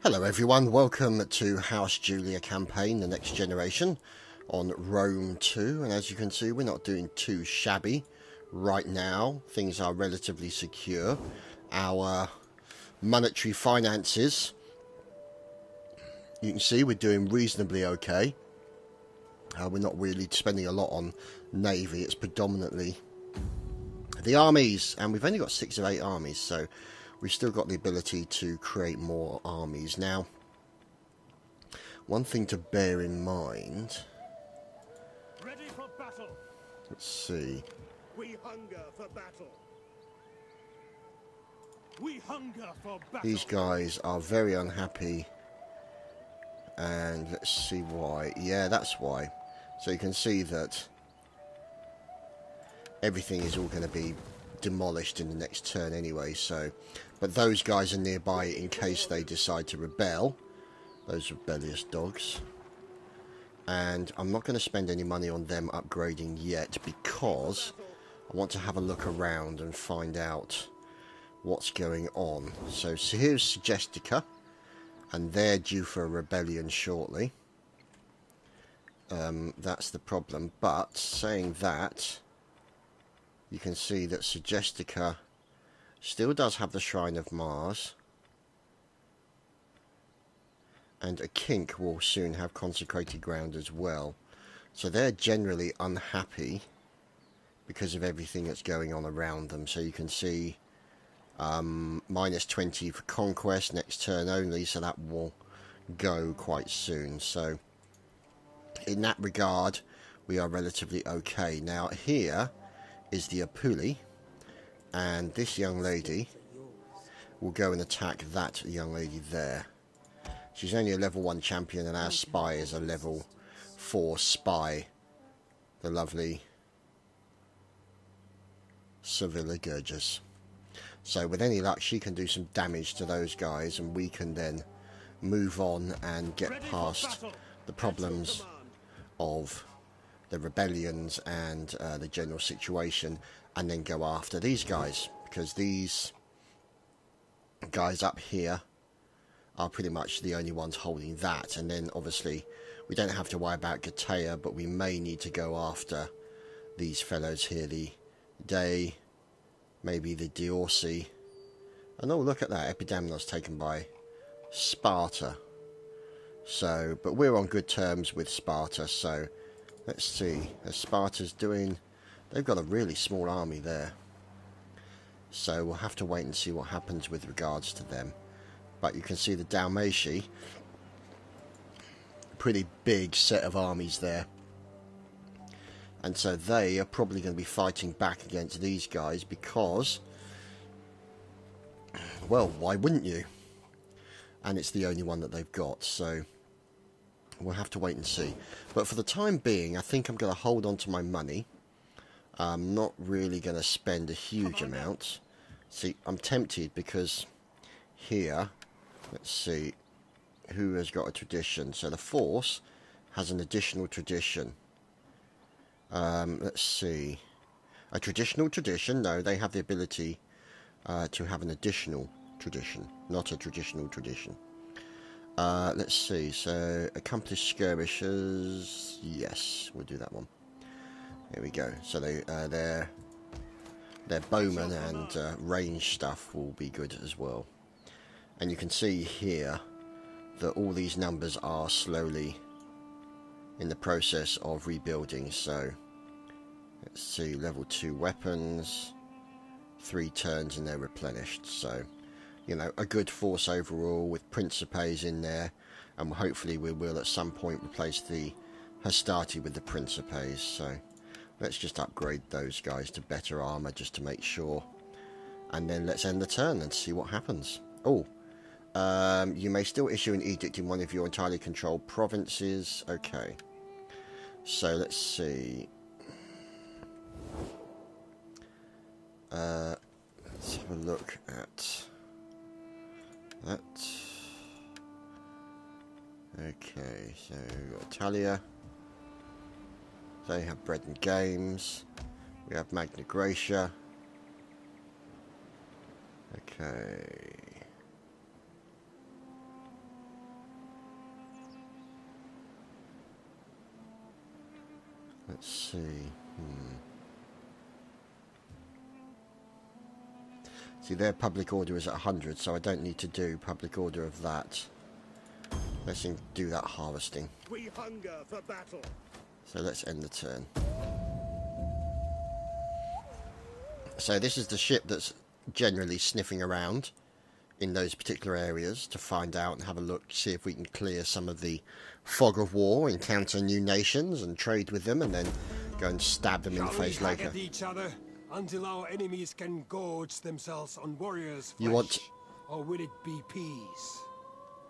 Hello everyone, welcome to House Julia campaign, the next generation on Rome 2, and as you can see we're not doing too shabby right now. Things are relatively secure. Our monetary finances, you can see we're doing reasonably okay. We're not really spending a lot on navy, it's predominantly the armies, and we've only got 6 of 8 armies, so we've still got the ability to create more armies. Now, one thing to bear in mind, ready for battle. Let's see. We hunger for battle. We hunger for battle. These guys are very unhappy, and let's see why. Yeah, that's why. So you can see that everything is all going to be demolished in the next turn anyway, so but those guys are nearby in case they decide to rebel, those rebellious dogs, and I'm not going to spend any money on them upgrading yet because I want to have a look around and find out what's going on. So here's Chadtopia, and they're due for a rebellion shortly. That's the problem, but saying that, you can see that Chadtopia still does have the Shrine of Mars, and a kink will soon have consecrated ground as well. So they're generally unhappy because of everything that's going on around them. So you can see minus 20 for conquest next turn only, so that will go quite soon. So in that regard we are relatively okay. Now here is the Apuli, and this young lady will go and attack that young lady there. She's only a level 1 champion, and our spy is a level 4 spy, the lovely Sevilla Gurgis. So with any luck she can do some damage to those guys, and we can then move on and get past the problems of the rebellions and the general situation, and then go after these guys, because these guys up here are pretty much the only ones holding that. And then obviously we don't have to worry about Chadtopia, but we may need to go after these fellows here, the Day, maybe the Diorsi, and oh look at that, Epidamnos taken by Sparta. So but we're on good terms with Sparta, so let's see, as Sparta's doing, they've got a really small army there. So we'll have to wait and see what happens with regards to them. But you can see the Dalmati, a pretty big set of armies there. And so they are probably going to be fighting back against these guys because, well, why wouldn't you? And it's the only one that they've got, so we'll have to wait and see. But for the time being, I think I'm going to hold on to my money. I'm not really going to spend a huge amount. See, I'm tempted because here, let's see, who has got a tradition? So the Force has an additional tradition. Let's see. A traditional tradition? No, they have the ability to have an additional tradition, not a traditional tradition. Let's see, so accomplished skirmishers, yes, we'll do that one. Here we go. So their bowmen and range stuff will be good as well. And you can see here that all these numbers are slowly in the process of rebuilding. So let's see, level 2 weapons, 3 turns and they're replenished. So you know, a good force overall with Principes in there, and hopefully we will at some point replace the Hastati with the Principes. So let's just upgrade those guys to better armour just to make sure, and then let's end the turn and see what happens. Oh, you may still issue an edict in one of your entirely controlled provinces. Okay, so let's see. Let's have a look at that. Okay, so we've got Italia. They have Bread and Games. We have Magna Graecia. Okay. Let's see. See, their public order is at 100, so I don't need to do public order of that. Let's do that harvesting. We hunger for battle. So let's end the turn. So this is the ship that's generally sniffing around in those particular areas to find out and have a look, see if we can clear some of the fog of war, encounter new nations and trade with them, and then go and stab them in the face Shall we later. hack at each other until our enemies can gorge themselves on warriors' flesh? You want... Or will it be peace?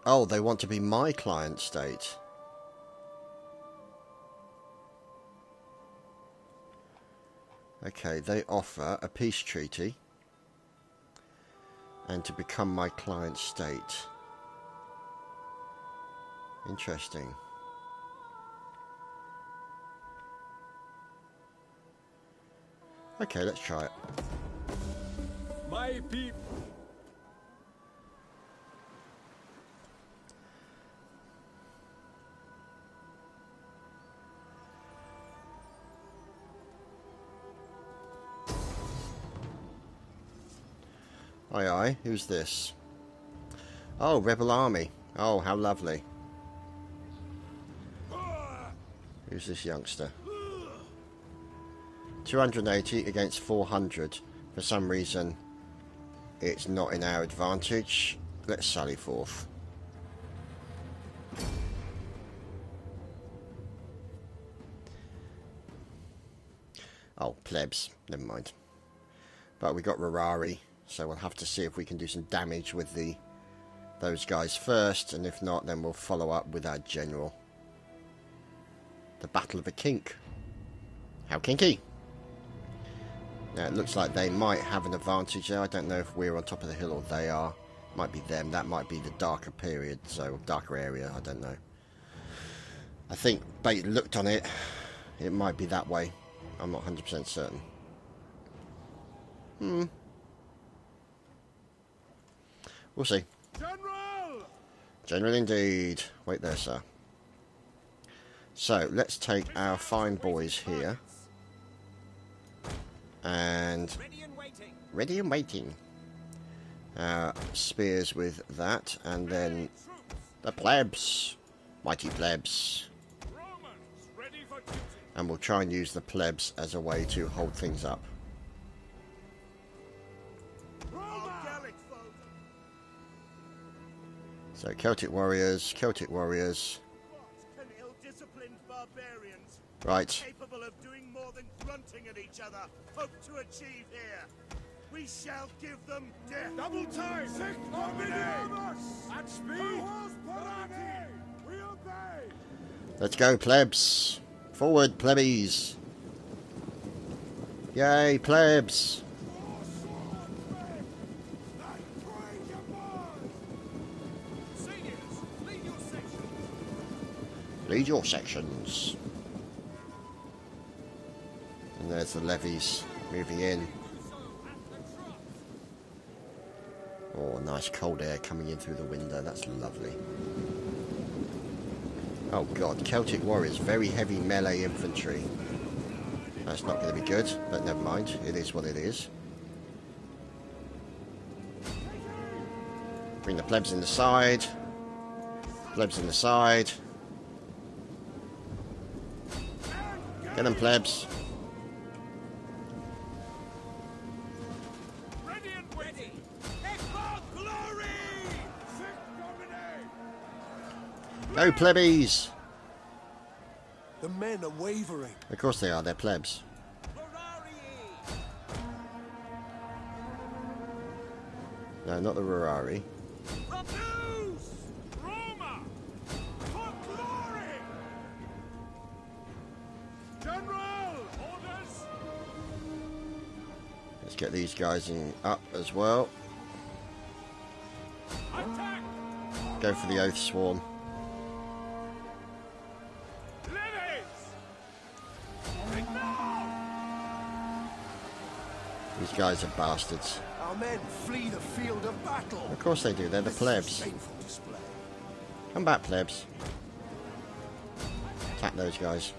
Oh, they want to be my client state. Okay, they offer a peace treaty and to become my client state. Interesting. Okay, let's try it. My people. Aye aye, who's this? Oh, Rebel Army. Oh, how lovely. Who's this youngster? 280 against 400. For some reason, it's not in our advantage. Let's sally forth. Oh, plebs. Never mind. But we got Rarari, so we'll have to see if we can do some damage with those guys first, and if not, then we'll follow up with our general. The Battle of a Kink. How kinky! Now, it looks like they might have an advantage there. I don't know if we're on top of the hill or they are. Might be them. That might be the darker period, so darker area. I don't know. I think Bait looked on it. It might be that way. I'm not 100% certain. We'll see. General! General indeed. Wait there, sir. So, let's take our fine boys here. And... Ready and waiting. Spears with that. And then... The plebs. Mighty plebs. Romans, ready for duty. And we'll try and use the plebs as a way to hold things up. So, Celtic warriors, Celtic warriors. What can ill-disciplined barbarians Right. capable of doing more than grunting at each other hope to achieve here? We shall give them death. Double time! Sic Dominus! At speed! We obey! Let's go, plebs. Forward, plebbies. Yay, plebs. Lead your sections. And there's the levies moving in. Oh, nice cold air coming in through the window. That's lovely. Oh god, Celtic warriors, very heavy melee infantry. That's not going to be good, but never mind. It is what it is. Bring the plebs in the side. Plebs in the side. Get them, plebs. Ready and ready! For glory! Go, plebbies! The men are wavering. Of course they are, they're plebs. No, not the Rurari. Rapus! Roma! For glory! General! Orders! Let's get these guys in up as well. Attack! Go for the Oath Swarm. Levies! Ignore! These guys are bastards. Our men flee the field of battle. Of course they do, they're the plebs. Shameful display. Come back, plebs. Attack those guys.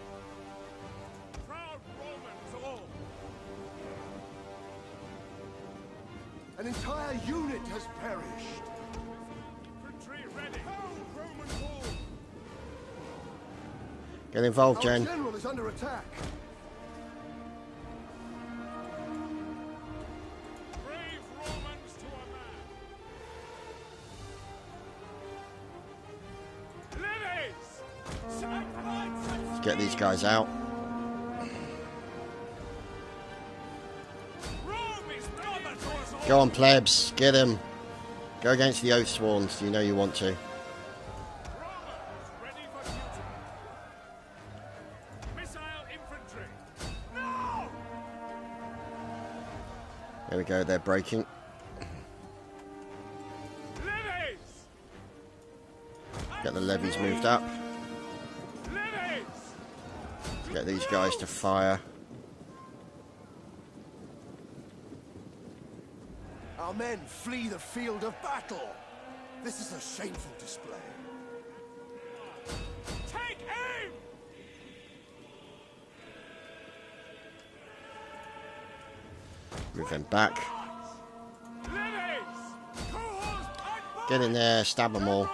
An entire unit has perished. Infantry ready. Roman wall. Get involved, Our Jen. general is under attack. Brave Romans to a man. Levies! Let's get these guys out. Rome is mother to us all. Go on, plebs. Get him. Go against the Oathsworns. You know you want to. Romans ready for duty. Missile infantry. No! There we go. They're breaking. Levies! Get the levies moved up. Levies! Get these guys to fire. Our men flee the field of battle. This is a shameful display. Take aim! Move them back. Levies! Cohorts back. Get in there. Stab them all.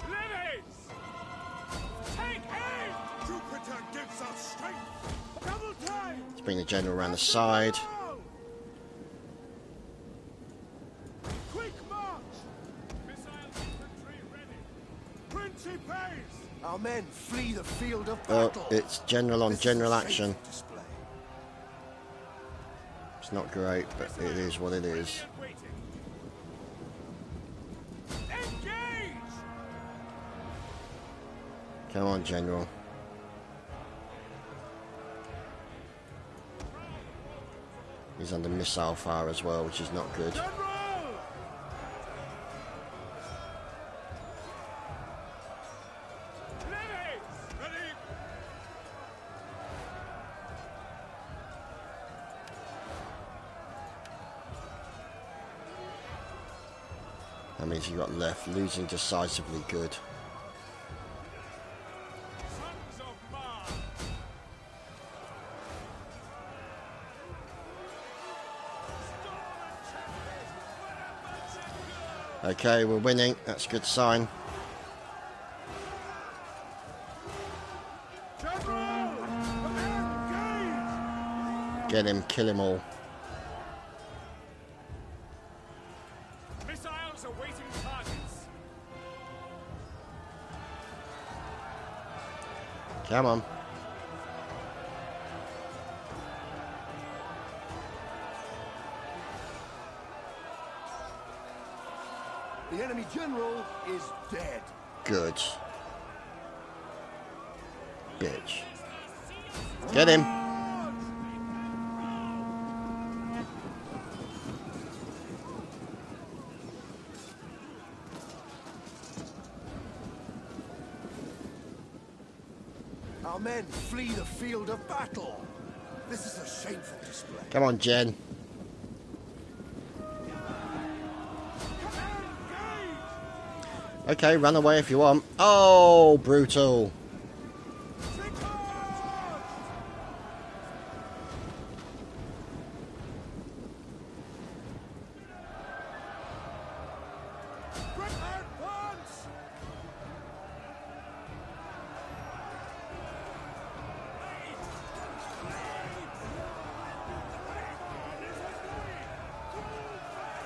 Levies! Take aim! Jupiter gives us strength. Double time. Let's bring the general around the side. Quick march. Missile infantry ready. Principes. Our men flee the field of Oh, battle. it's general on This is general a action. shameful display. It's not great, but it is what it is. Waiting. Engage! Come on, general. He's under missile fire as well, which is not good. General. Levies! Ready! How many have you got left? Losing decisively good. Sons of Mars! Okay, we're winning. That's a good sign. General. Engage. Get him, kill him all. Missiles awaiting targets. Come on. The enemy general is dead. Good. Bitch. Get him. Our men flee the field of battle. This is a shameful display. Come on, Jen. Okay, run away if you want. Oh, brutal.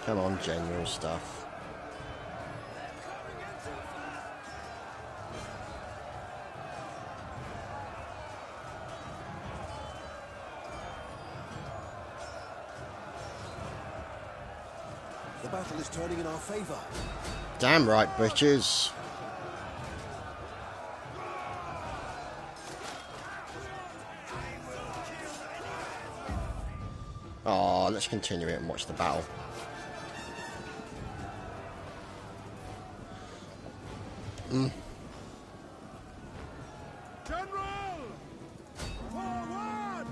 Come on, general stuff. The battle is turning in our favor. Damn right, bitches. Oh, let's continue it and watch the battle. General! Forward!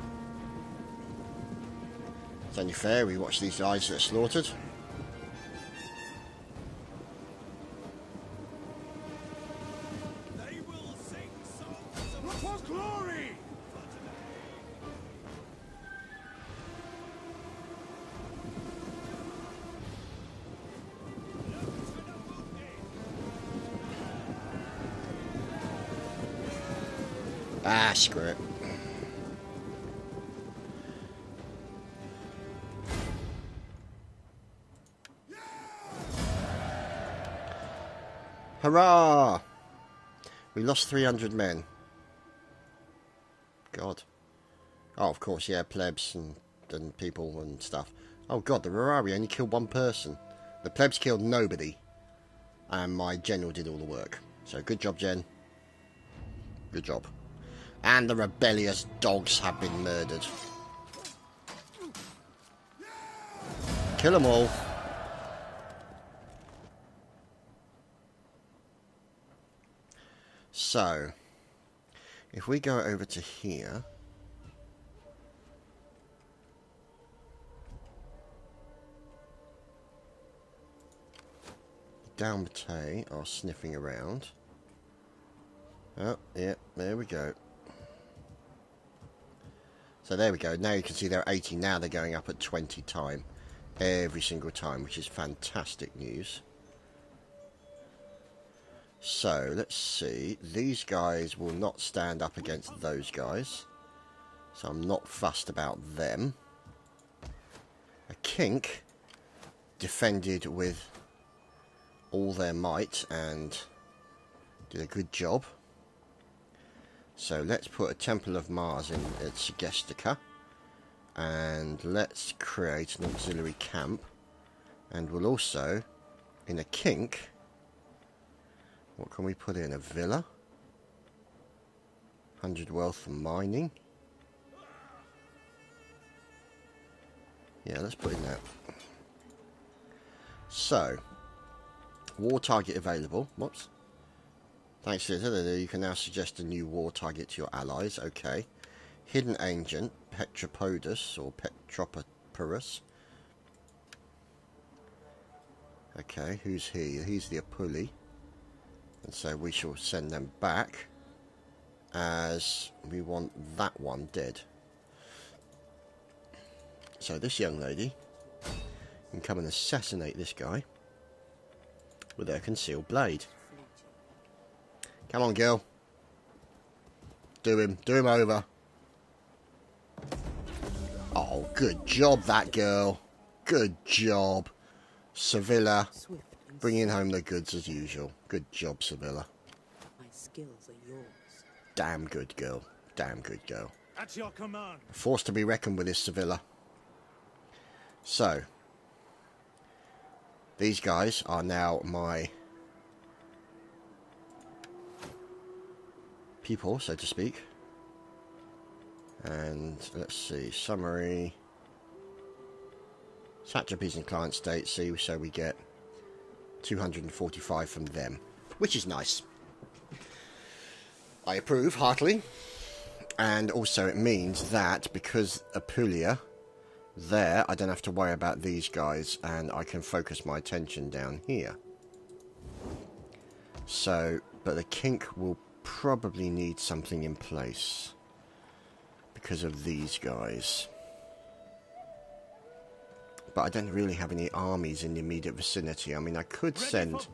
It's only fair we watch these guys that are slaughtered. They will sing songs for glory! Ah, screw it. Hurrah! We lost 300 men. God. Oh, of course, yeah, plebs and people and stuff. Oh god, the Rurari only killed one person. The plebs killed nobody. And my general did all the work. So good job, Jen. Good job. And the rebellious dogs have been murdered. Kill them all. So, if we go over to here... Dalmatay are sniffing around. Oh, yeah, there we go. So there we go. Now you can see they're 80. Now they're going up at 20 time. Every single time, which is fantastic news. So, let's see. These guys will not stand up against those guys. So I'm not fussed about them. A kink defended with all their might and did a good job. So let's put a Temple of Mars in at Segestica, and let's create an auxiliary camp, and we'll also, in a kink, what can we put in? A villa, 100 wealth for mining. Yeah, let's put in that. So, war target available. Whoops. Thanks to this, you can now suggest a new war target to your allies. Okay. Hidden Agent, Petropodus or Petroporus. Okay, who's he? He's the Apuli. And so we shall send them back, as we want that one dead. So this young lady can come and assassinate this guy with her concealed blade. Come on, girl. Do him over. Oh, good job, that girl. Good job. Sevilla, bringing home the goods as usual. Good job, Sevilla. My skills are yours. Damn good girl. Damn good girl. At your command. A force to be reckoned with is Sevilla. So, these guys are now my people, so to speak. And let's see, summary. Chadtopias and client state, see, so we get 245 from them, which is nice. I approve heartily. And also it means that because Apulia there, I don't have to worry about these guys, and I can focus my attention down here. So, but the kink will probably need something in place because of these guys. But I don't really have any armies in the immediate vicinity. I mean, I could send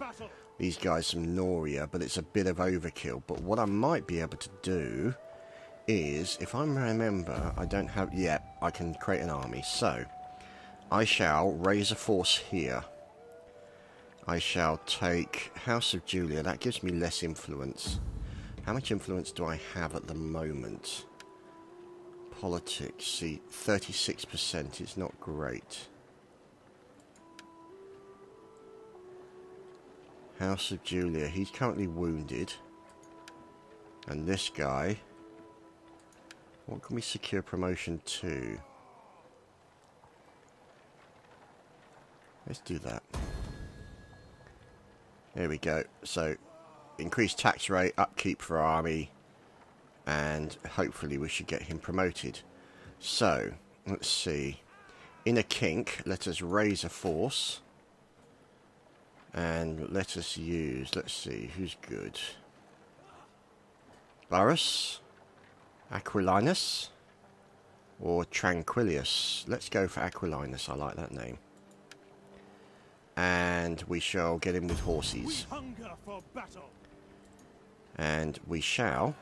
these guys some Noria, but it's a bit of overkill. But what I might be able to do is, if I remember, I don't have... Yeah, I can create an army. So, I shall raise a force here. I shall take House of Julia. That gives me less influence. How much influence do I have at the moment? Politics, see, 36%. It's not great. House of Julia. He's currently wounded. And this guy... What can we secure promotion to? Let's do that. There we go. So, increased tax rate, upkeep for army, and hopefully we should get him promoted. So, let's see. In a kink, let us raise a force. And let us use, let's see, who's good? Varus? Aquilinus or Tranquilius. Let's go for Aquilinus. I like that name. And we shall get him with horses. We hunger for battle. And we shall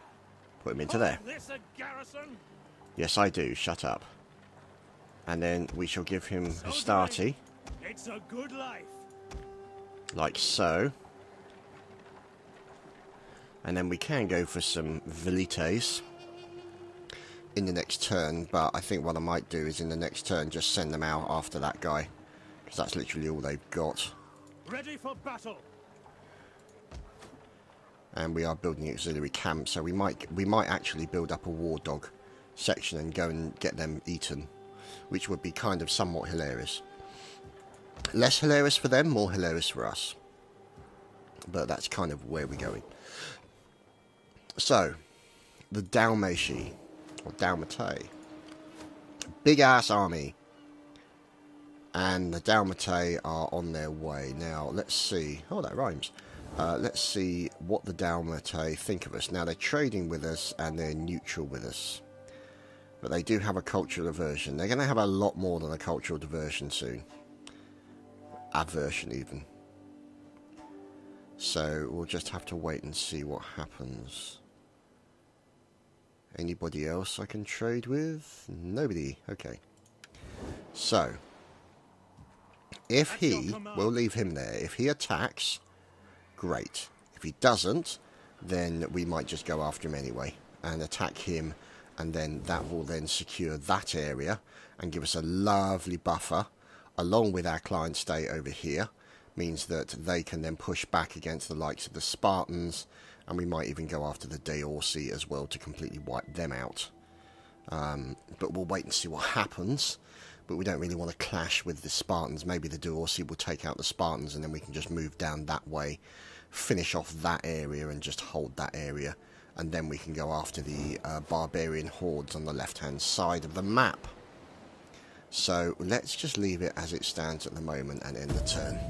Put him into there. This a garrison? Yes, I do. Shut up. And then we shall give him Hastati, It's a good life. like so. And then we can go for some Velites in the next turn, but I think what I might do is in the next turn just send them out after that guy, because that's literally all they've got. Ready for battle. And we are building auxiliary camp, so we might actually build up a war dog section and go and get them eaten, which would be kind of somewhat hilarious. Less hilarious for them, more hilarious for us. But that's kind of where we're going. So, the Dalmatii, or Dalmatii, big ass army, and the Dalmatii are on their way. Now, let's see. Oh, that rhymes. Let's see what the Dalmatii think of us. Now, they're trading with us and they're neutral with us. But they do have a cultural aversion. They're going to have a lot more than a cultural diversion soon. Aversion, even. So, we'll just have to wait and see what happens. Anybody else I can trade with? Nobody. Okay. So, if he... We'll leave him there. If he attacks, great. If he doesn't, then we might just go after him anyway and attack him, and then that will then secure that area and give us a lovely buffer along with our client state over here. Means that they can then push back against the likes of the Spartans, and we might even go after the Deorsi as well to completely wipe them out. But we'll wait and see what happens. But we don't really want to clash with the Spartans. Maybe the Deorsi will take out the Spartans, and then we can just move down that way, finish off that area and just hold that area, and then we can go after the barbarian hordes on the left-hand side of the map. So let's just leave it as it stands at the moment and end the turn.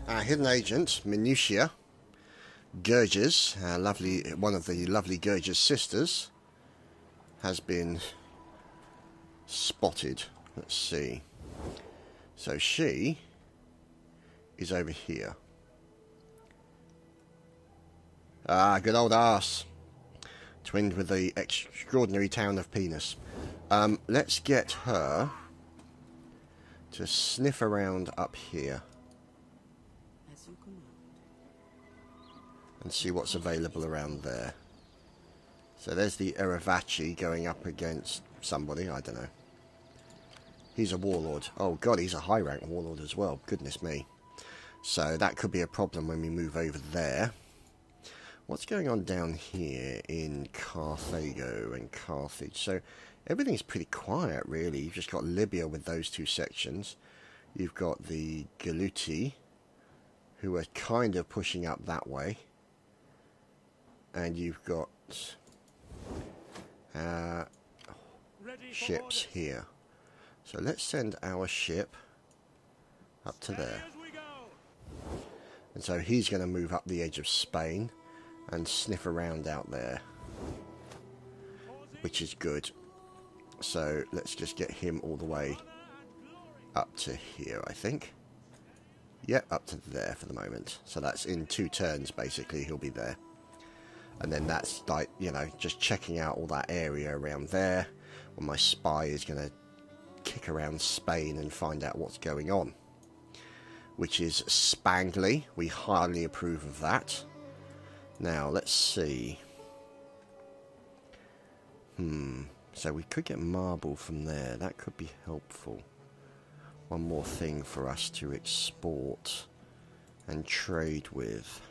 Our hidden agent, Minutia, Gurges, one of the lovely Gurges sisters, has been spotted. Let's see. So she is over here. Ah, good old arse. Twinned with the extraordinary town of Penis. Let's get her to sniff around up here and see what's available around there. So there's the Eravachi going up against somebody, I don't know. He's a warlord. Oh god, he's a high rank warlord as well, goodness me. So that could be a problem when we move over there. What's going on down here in Carthago and Carthage? So everything's pretty quiet really. You've just got Libya with those two sections. You've got the Galuti, who are kind of pushing up that way. And you've got ships here. So let's send our ship up to there. And so he's going to move up the edge of Spain and sniff around out there, which is good. So let's just get him all the way up to here, I think. Yep, up to there for the moment. So that's in 2 turns, basically, he'll be there. And then that's like, you know, just checking out all that area around there. Well, my spy is going to kick around Spain and find out what's going on, which is spangly. We highly approve of that. Now, let's see. So we could get marble from there. That could be helpful. One more thing for us to export and trade with.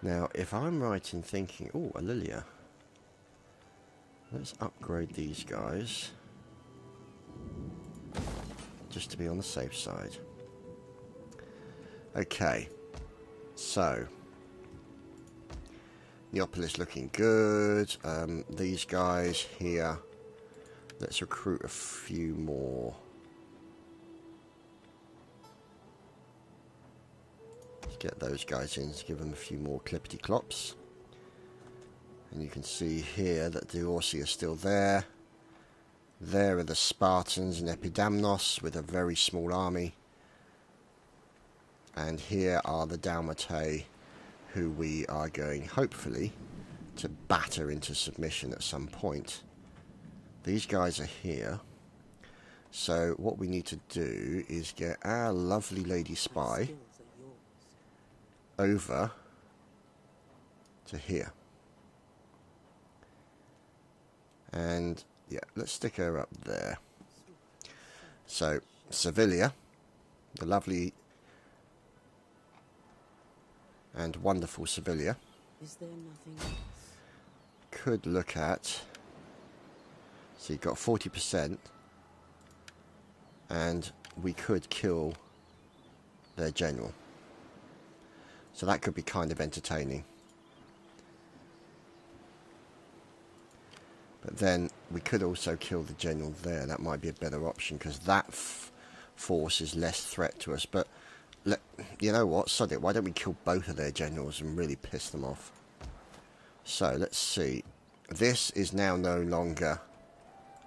Now, if I'm right in thinking... Oh, Alilia. Let's upgrade these guys, just to be on the safe side. Okay. So, Neapolis looking good. These guys here. Let's recruit a few more. Let's get those guys in. Let's give them a few more clippity clops. And you can see here that the Orsi are still there. There are the Spartans in Epidamnos with a very small army. And here are the Dalmatei, who we are going, hopefully, to batter into submission at some point. These guys are here. So what we need to do is get our lovely lady spy over to here. And yeah, let's stick her up there. So, Sevilla, the lovely and wonderful Sevilla, Is there nothing else? could look at, so you've got 40%, and we could kill their general. So that could be kind of entertaining. But then we could also kill the general there. That might be a better option, because that force is less threat to us. But you know what? Sod it. Why don't we kill both of their generals and really piss them off? So let's see. This is now no longer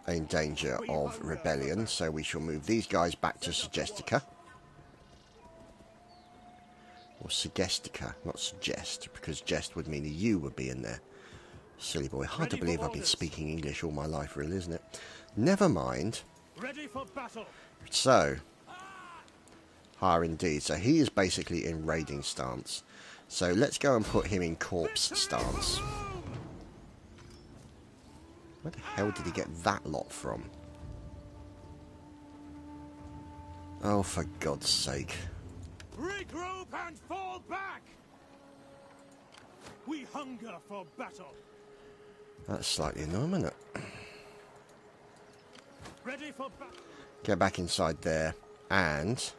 in danger of rebellion. So we shall move these guys back to Segestica. Or Segestica, not suggest, because jest would mean a U would be in there. Silly boy. Hard to believe I've been speaking English all my life, really, isn't it? Never mind. Ready for battle. So, indeed. So he is basically in raiding stance. So let's go and put him in corpse stance. Where the hell did he get that lot from? Oh, for God's sake. Regroup and fall back. We hunger for battle. That's slightly annoying, isn't it? Ready for battle. Get back inside there and...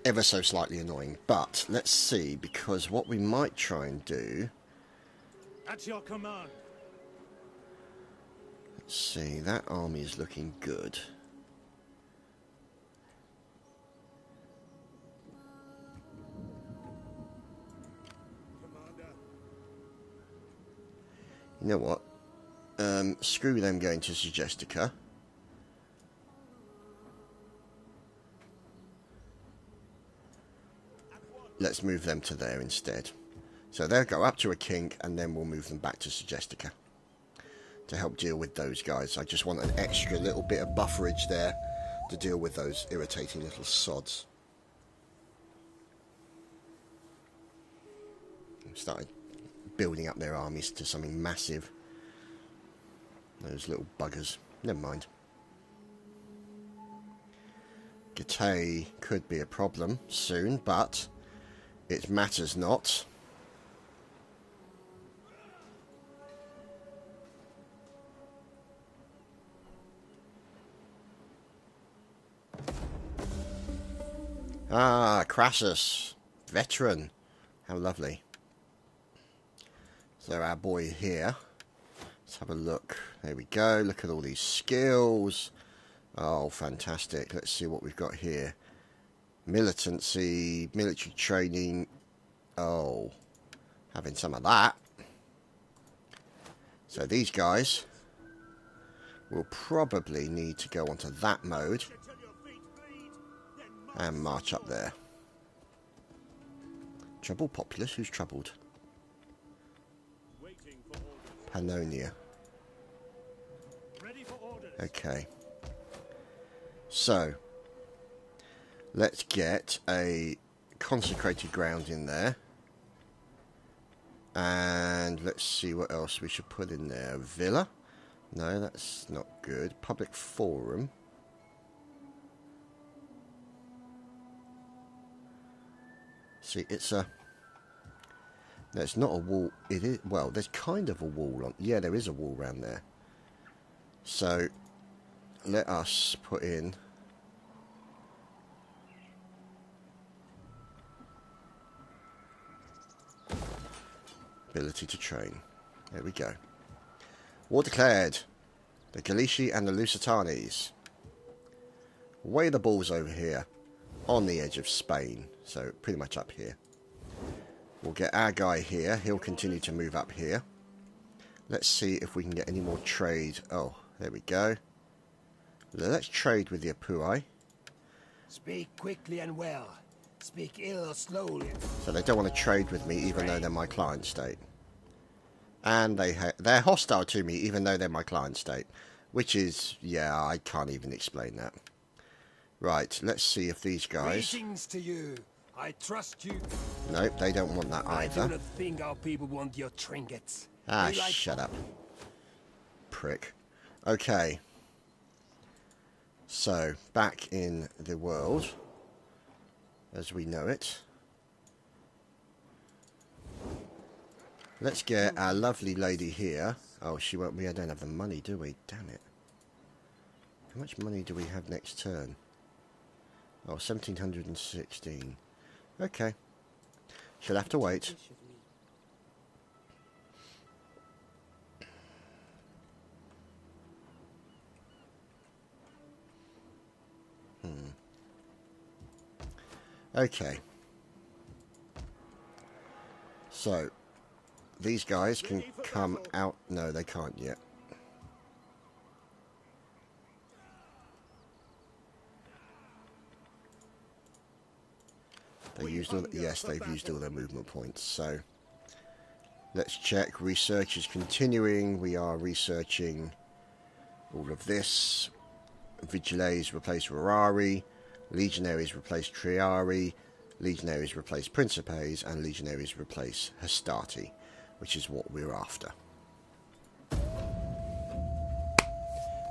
ever so slightly annoying, but let's see, because what we might try and do... At your command. Let's see, that army is looking good. Commander. You know what? Screw them going to Segestica. Let's move them to there instead. So they'll go up to a king, and then we'll move them back to Segestica to help deal with those guys. I just want an extra little bit of bufferage there to deal with those irritating little sods. Started building up their armies to something massive. Those little buggers. Never mind. Getae could be a problem soon, but it matters not. Ah, Crassus. Veteran. How lovely. So our boy here. Let's have a look. There we go. Look at all these skills. Oh, fantastic. Let's see what we've got here. Militancy, military training. Oh, having some of that. So these guys will probably need to go onto that mode and march up there. Troubled populace? Who's troubled? Pannonia. Ready for orders. Okay. So, let's get a consecrated ground in there. And let's see what else we should put in there. Villa? No, that's not good. Public forum. See, it's a... No, it's not a wall. It is... Well, there's kind of a wall on... Yeah, there is a wall around there. So, let us put in ability to train. There we go. War declared. The Gallici and the Lusitanis. Way the balls over here. On the edge of Spain. So pretty much up here. We'll get our guy here. He'll continue to move up here. Let's see if we can get any more trade. Oh, there we go. Let's trade with the Apuai. Speak quickly and well. Speak ill or slowly. So they don't want to trade with me even though they're my client state. And they're hostile to me even though they're my client state. Which is, yeah, I can't even explain that. Right, let's see if these guys... Greetings to you. I trust you. Nope, they don't want that either. I do not think our people want your trinkets. Ah, They like shut up. Prick. Okay. So, back in the world, as we know it. Let's get our lovely lady here. Oh, she won't be. I don't have the money, do we? Damn it. How much money do we have next turn? Oh, 1,716. Okay. She'll have to wait. Okay. So, these guys can come out. No, they can't yet. They used all. Yes, they've used all their movement points. So, let's check. Research is continuing. We are researching all of this. Vigiles replace Rurari. Legionaries replace Triari, Legionaries replace Principes, and Legionaries replace Hastati, which is what we're after.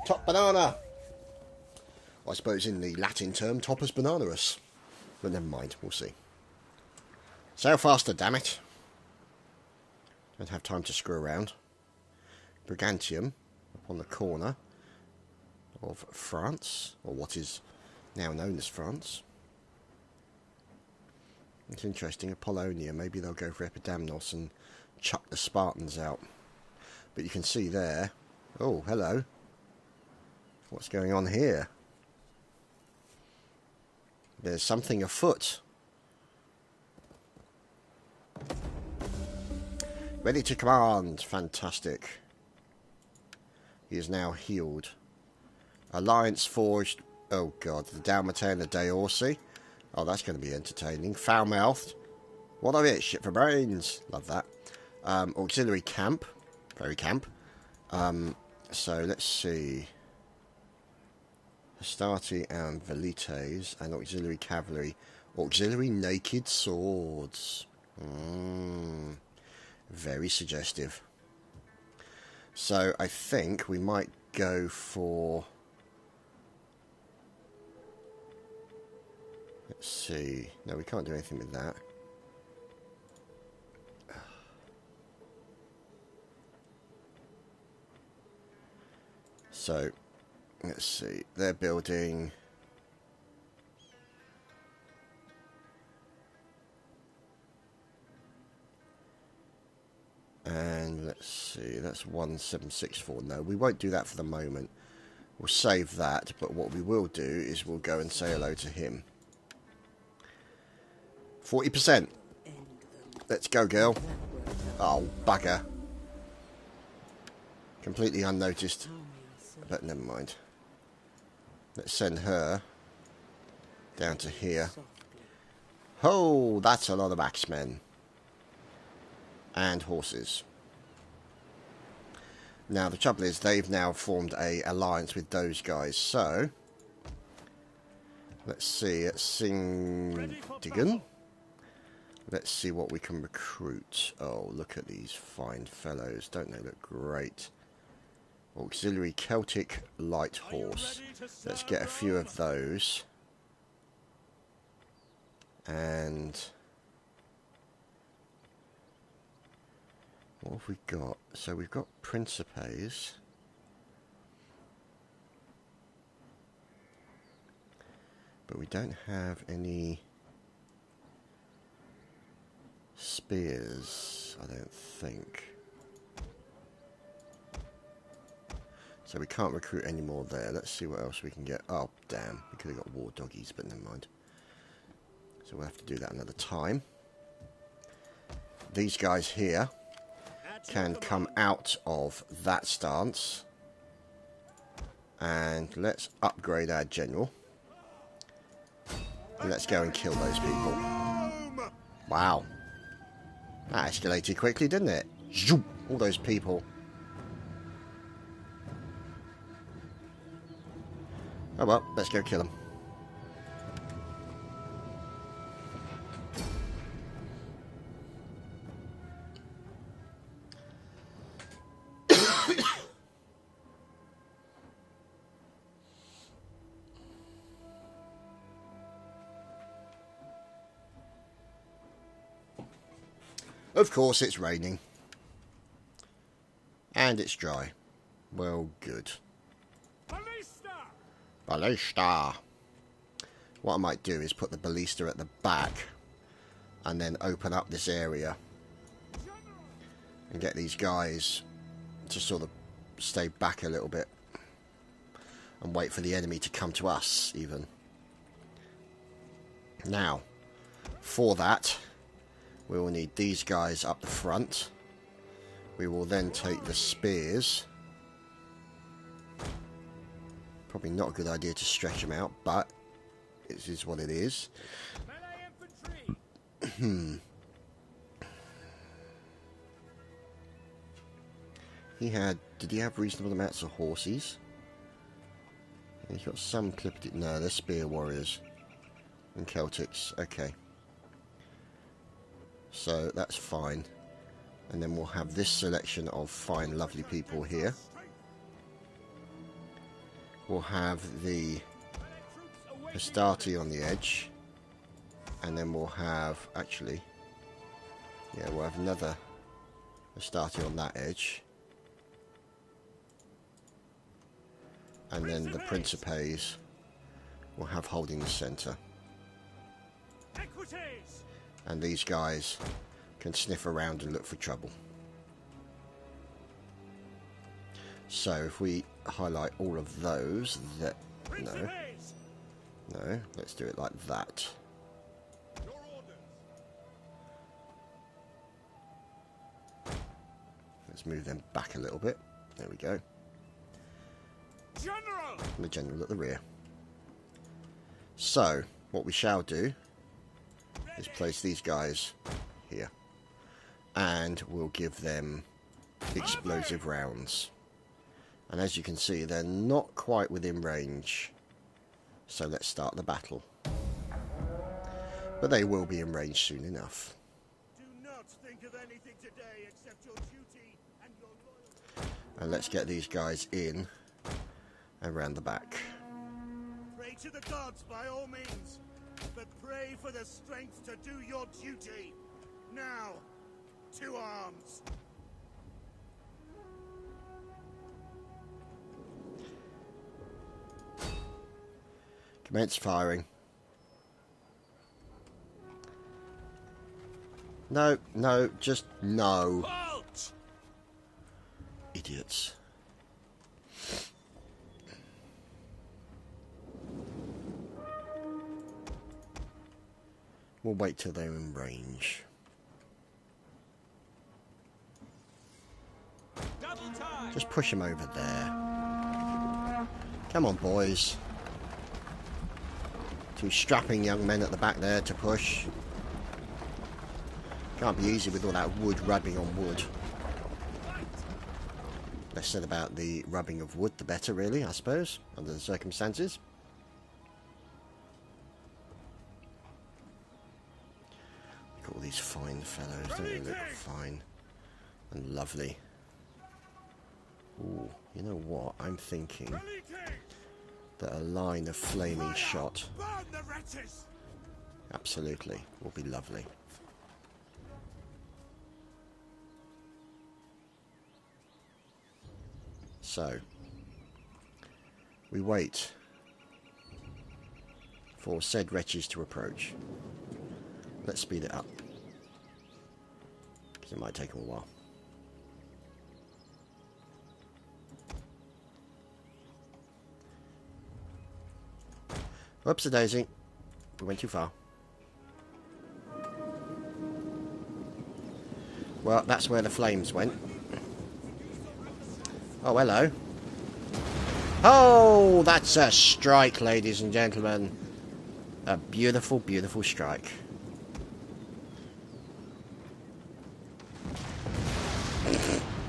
Top banana! I suppose in the Latin term, topus bananarus. But never mind, we'll see. Sail faster, damn it! Don't have time to screw around. Brigantium, up on the corner of France, or what is now known as France. It's interesting, Apollonia, maybe they'll go for Epidamnos and chuck the Spartans out. But you can see there, oh, hello. What's going on here? There's something afoot. Ready to command, fantastic. He is now healed. Alliance forged. Oh god, the Dalmatia and the Deorsi. Oh, that's going to be entertaining. Foul-mouthed. What of it? Shit for brains. Love that. Auxiliary camp. Very camp. So, let's see. Hastati and Velites and auxiliary cavalry. Auxiliary naked swords. Very suggestive. So, I think we might go for... Let's see. No, we can't do anything with that. So, let's see. They're building... And let's see. That's 1764. No, we won't do that for the moment. We'll save that. But what we will do is we'll go and say hello to him. 40%. Let's go, girl. Oh, bugger. Completely unnoticed. But never mind. Let's send her down to here. Oh, that's a lot of axemen. And horses. Now, the trouble is, they've now formed an alliance with those guys. So, let's see. At Singdigan. Let's see what we can recruit. Oh, look at these fine fellows. Don't they look great? Auxiliary Celtic Light Horse. Let's get a few of those. And... what have we got? So we've got Principes. But we don't have any spears, I don't think. So we can't recruit any more there. Let's see what else we can get. Oh, damn. We could have got war doggies, but never mind. So we'll have to do that another time. These guys here can come out of that stance. And let's upgrade our general. And let's go and kill those people. Wow. That escalated quickly, didn't it? Zoom! All those people. Oh well, let's go kill them. Of course it's raining. And it's dry. Well, good. Ballista! What I might do is put the ballista at the back and then open up this area and get these guys to sort of stay back a little bit and wait for the enemy to come to us even. Now, for that we will need these guys up the front. We will then take the spears. Probably not a good idea to stretch them out, but it is what it is. Did he have reasonable amounts of horses? He's got some clipped. No, they're spear warriors and Celtics. Okay. So that's fine. And then we'll have this selection of fine, lovely people here. We'll have the Hastati on the edge. And then we'll have, actually, yeah, we'll have another Hastati on that edge. And then the Principes we'll have holding the centre. And these guys can sniff around and look for trouble. So if we highlight all of those, that no, let's do it like that. Let's move them back a little bit. There we go. General! And the general at the rear. So what we shall do is place these guys here, and we'll give them explosive rounds. And as you can see, they're not quite within range, so let's start the battle. But they will be in range soon enough. Do not think of anything today except your duty and your loyalty. And let's get these guys in around the back. Pray to the gods by all means, but pray for the strength to do your duty. Now, to arms. Commence firing. No, no, just no. Halt! Idiots. We'll wait till they're in range. Just push them over there. Come on, boys. Two strapping young men at the back there to push. Can't be easy with all that wood rubbing on wood. Less said about the rubbing of wood, the better, really, I suppose, under the circumstances. Look at all these fine fellows, don't they look fine and lovely? Ooh, you know what? I'm thinking that a line of flaming shot, Burn the wretches! absolutely, will be lovely. So, we wait for said wretches to approach. Let's speed it up, because it might take them a while. Whoops a daisy. We went too far. Well, that's where the flames went. Oh, hello. Oh, that's a strike, ladies and gentlemen. A beautiful, beautiful strike.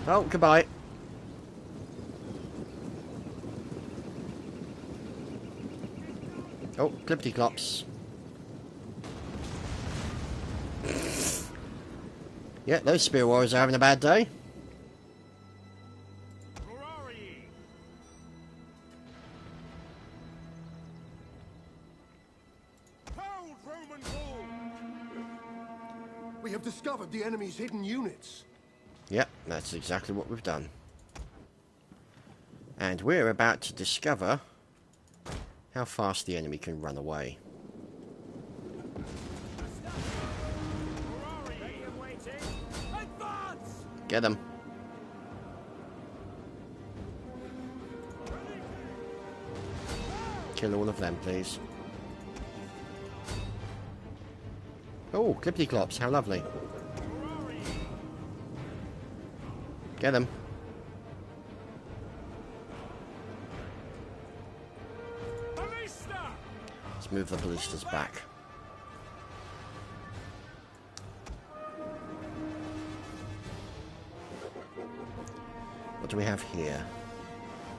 Oh, goodbye. Oh, clippity clops. Yeah, those spear warriors are having a bad day. We have discovered the enemy's hidden units. Yep, that's exactly what we've done. And we're about to discover how fast the enemy can run away. Get them. Kill all of them, please. Oh, clippity clops, how lovely. Get them. Let's move the ballistas back. What do we have here?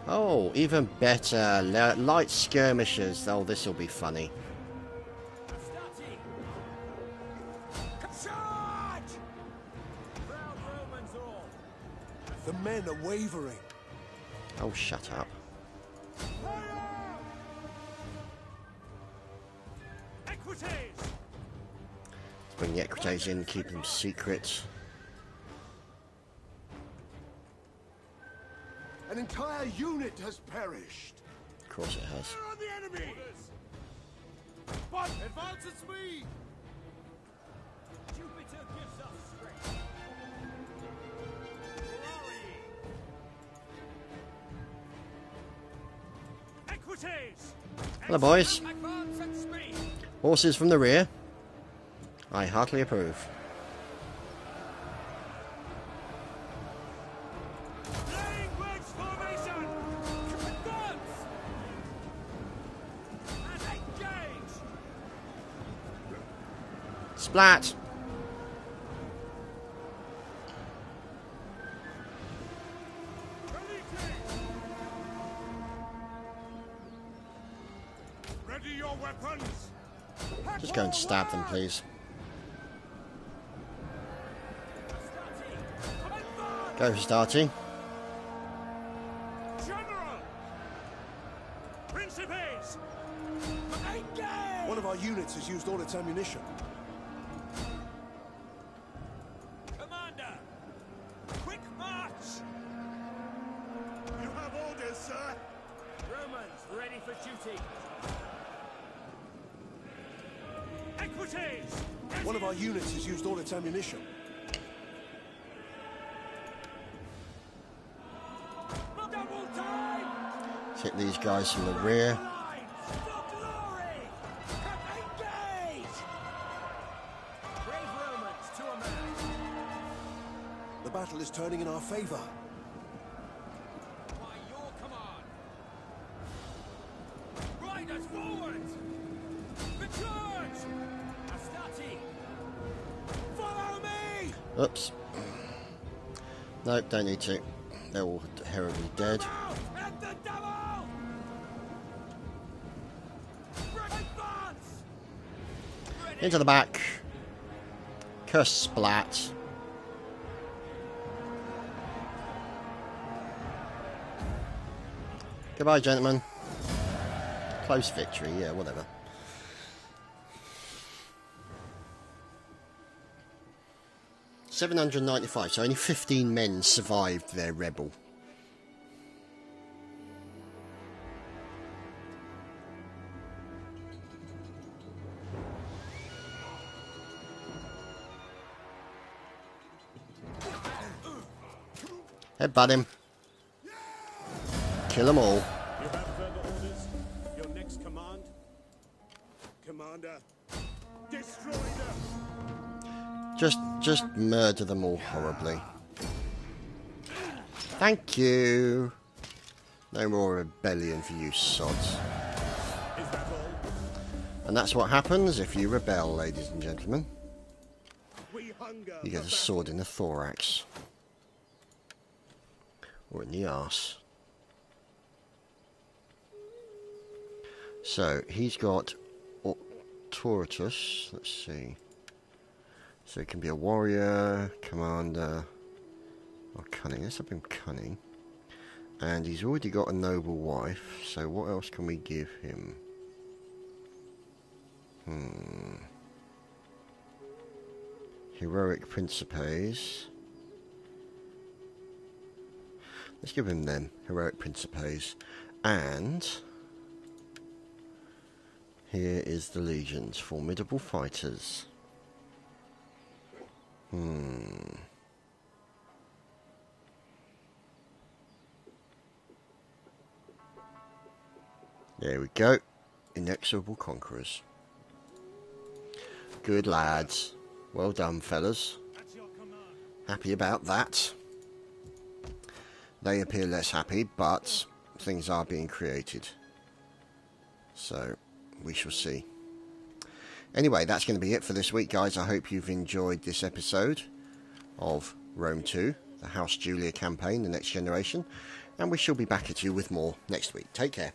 Oh, even better. Light skirmishers. Oh, this will be funny. The men are wavering. Oh, shut up. Let's bring the equites in, keep them secret. An entire unit has perished. Of course it has. Fire on the enemy! But advance at speed! Jupiter gives us strength. Equites! Hello, boys. Advance at speed! Horses from the rear. I heartily approve. Laying wedge formation! Advance! And engage! Splat! Ready your weapons! Just go and stab them, please. Go, Starty. General! Principes! Engage! One of our units has used all its ammunition. Commander! Quick march! You have orders, sir! Romans, ready for duty! Equites! One of our units has used all its ammunition. Double time! Hit these guys from the rear. For glory! Engage! Brave Romans to a man! The battle is turning in our favor. By your command! Riders forward! The charge! Astarte! Follow me! Oops. Nope, don't need to. They're all terribly dead. At the double! Advance! Into the back. Curse splat. Goodbye, gentlemen. Close victory, yeah, whatever. $795, so only 15 men survived their rebel. Headbutt him. Kill them all. You have further orders? Your next command? Commander, destroy them! Just murder them all horribly. Thank you. No more rebellion for you sods. Is that all? And that's what happens if you rebel, ladies and gentlemen. We hunger You get a for sword in the thorax. Or in the arse. So, he's got Autoritas. Let's see. So, he can be a warrior, commander, or cunning. Let's have him cunning. And he's already got a noble wife. So, what else can we give him? Heroic Principes. Let's give him them. Heroic Principes. And here is the legions. Formidable fighters. There we go. Inexorable conquerors. Good lads. Well done, fellas. That's your command. Happy about that. They appear less happy, but things are being created. So, we shall see. Anyway, that's going to be it for this week, guys. I hope you've enjoyed this episode of Rome 2, the House Julia campaign, The Next Generation. And we shall be back at you with more next week. Take care.